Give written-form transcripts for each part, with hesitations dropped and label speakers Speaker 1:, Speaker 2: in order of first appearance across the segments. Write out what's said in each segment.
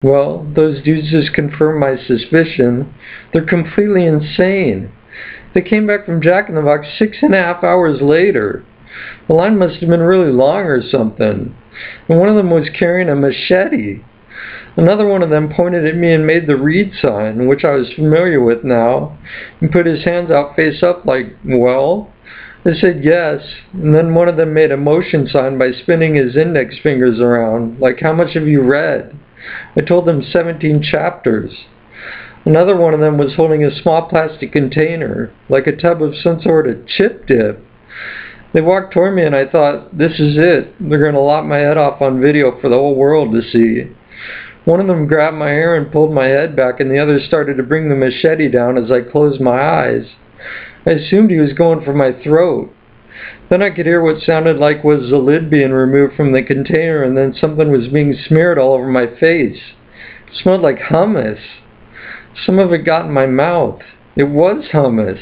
Speaker 1: Well, those dudes just confirmed my suspicion. They're completely insane. They came back from Jack in the Box 6.5 hours later. The line must have been really long or something. And one of them was carrying a machete. Another one of them pointed at me and made the read sign, which I was familiar with now, and put his hands out face up like, well? I said yes, and then one of them made a motion sign by spinning his index fingers around, like, how much have you read? I told them 17 chapters. Another one of them was holding a small plastic container, like a tub of some sort of chip dip. They walked toward me and I thought, this is it. They're going to lop my head off on video for the whole world to see. One of them grabbed my hair and pulled my head back, and the other started to bring the machete down as I closed my eyes. I assumed he was going for my throat. Then I could hear what sounded like was the lid being removed from the container, and then something was being smeared all over my face. It smelled like hummus. Some of it got in my mouth. It was hummus.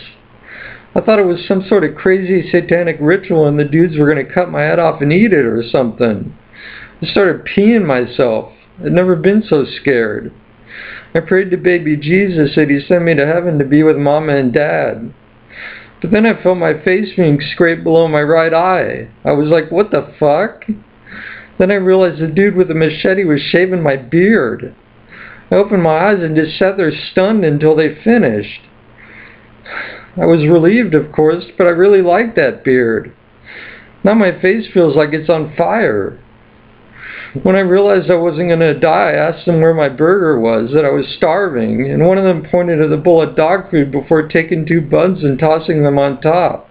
Speaker 1: I thought it was some sort of crazy satanic ritual and the dudes were going to cut my head off and eat it or something. I started peeing myself. I'd never been so scared. I prayed to baby Jesus that he sent me to heaven to be with Mama and Dad. But then I felt my face being scraped below my right eye. I was like, what the fuck? Then I realized the dude with the machete was shaving my beard. I opened my eyes and just sat there stunned until they finished. I was relieved, of course, but I really liked that beard. Now my face feels like it's on fire. When I realized I wasn't going to die, I asked them where my burger was, that I was starving, and one of them pointed at the bowl of dog food before taking 2 buns and tossing them on top.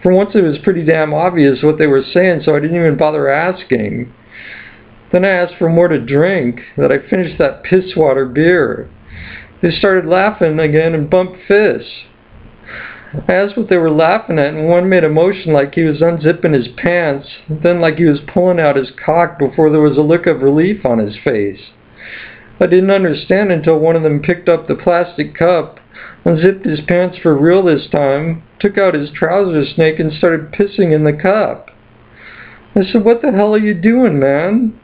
Speaker 1: For once it was pretty damn obvious what they were saying, so I didn't even bother asking. Then I asked for more to drink, that I finished that piss water beer. They started laughing again and bumped fists. I asked what they were laughing at, and one made a motion like he was unzipping his pants, then like he was pulling out his cock before there was a look of relief on his face. I didn't understand until one of them picked up the plastic cup, unzipped his pants for real this time, took out his trouser snake and started pissing in the cup. I said, what the hell are you doing, man?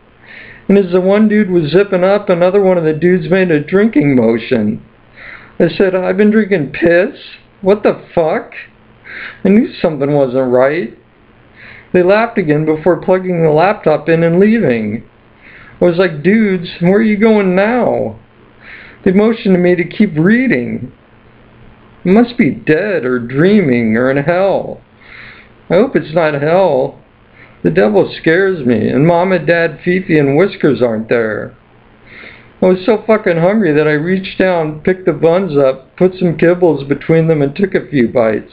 Speaker 1: And as the one dude was zipping up, another one of the dudes made a drinking motion. I said, I've been drinking piss? What the fuck? I knew something wasn't right. They laughed again before plugging the laptop in and leaving. I was like, dudes, where are you going now? They motioned to me to keep reading. I must be dead or dreaming or in hell. I hope it's not hell. The devil scares me, and Mom and Dad, Fifi, and Whiskers aren't there. I was so fucking hungry that I reached down, picked the buns up, put some kibbles between them, and took a few bites.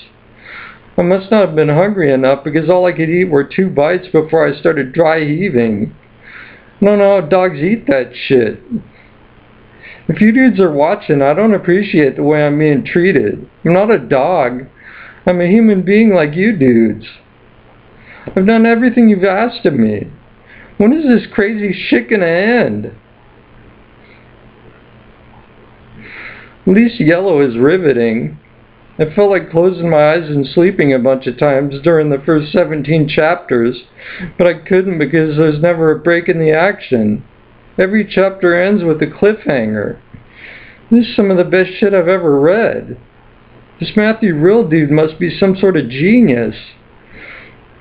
Speaker 1: I must not have been hungry enough because all I could eat were 2 bites before I started dry heaving. I don't know how dogs eat that shit. If you dudes are watching, I don't appreciate the way I'm being treated. I'm not a dog. I'm a human being like you dudes. I've done everything you've asked of me. When is this crazy shit gonna end? At least yellow is riveting. I felt like closing my eyes and sleeping a bunch of times during the first 17 chapters, but I couldn't because there's never a break in the action. Every chapter ends with a cliffhanger. This is some of the best shit I've ever read. This Matthew Rill dude must be some sort of genius.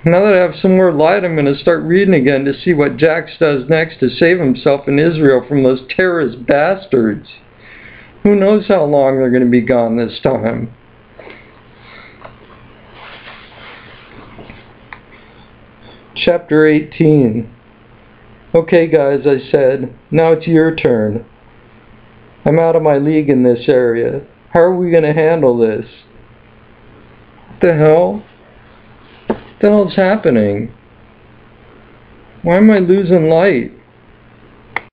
Speaker 1: Now that I have some more light, I'm going to start reading again to see what Jax does next to save himself and Israel from those terrorist bastards. Who knows how long they're going to be gone this time. Chapter 18. Okay guys, I said, now it's your turn. I'm out of my league in this area. How are we going to handle this? What the hell? What the hell's happening? Why am I losing light?